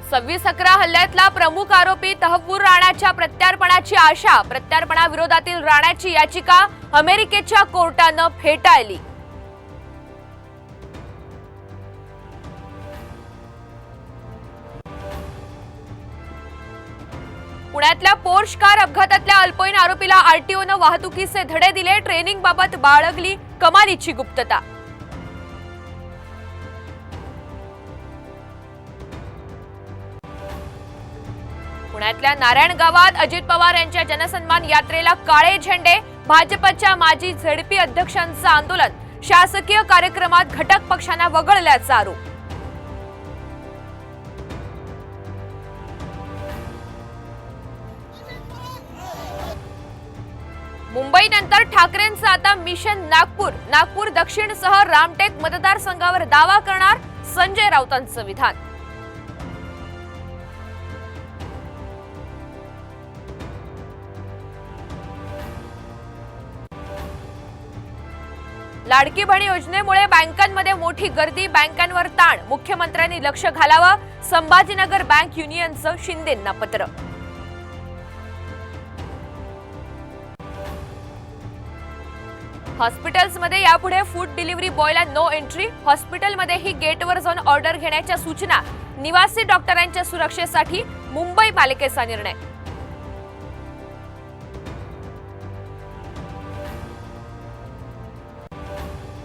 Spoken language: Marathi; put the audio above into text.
26/11 हल्ल्यातला प्रमुख आरोपी तहव्वूर राणाच्या प्रत्यार्पणाची आशा, प्रत्यार्पणाविरोधातील राणाची याचिका अमेरिकेच्या कोर्टानं फेटाळली. पुण्यातल्या पोर्श कार अपघातातल्या अल्पवयीन आरोपीला आरटीओनं वाहतुकीचे धडे दिले. ट्रेनिंग बाबत बाळगली कमालीची गुप्तता. पुण्यातल्या नारायण गावात अजित पवार यांच्या जनसन्मान यात्रेला काळे झेंडे. भाजपच्या माजी झेडपी अध्यक्षांचं आंदोलन. शासकीय कार्यक्रमात घटक पक्षांना वगळल्याचा आरोप. मुंबईनंतर ठाकरेंचं आता मिशन नागपूर. नागपूर दक्षिणसह रामटेक मतदारसंघावर दावा करणार संजय राऊतांचं विधान. लाडकी बहीण योजनेमुळे बँकांमध्ये मोठी गर्दी, बँकांवर ताण. मुख्यमंत्र्यांनी लक्ष घालावं. संभाजीनगर बँक युनियनचं शिंदेंना पत्र. हॉस्पिटल्समध्ये यापुढे फूड डिलिव्हरी बॉयला नो एंट्री. हॉस्पिटलमध्येही गेटवर जाऊन ऑर्डर घेण्याच्या सूचना. निवासी डॉक्टरांच्या सुरक्षेसाठी मुंबई पालिकेचा निर्णय.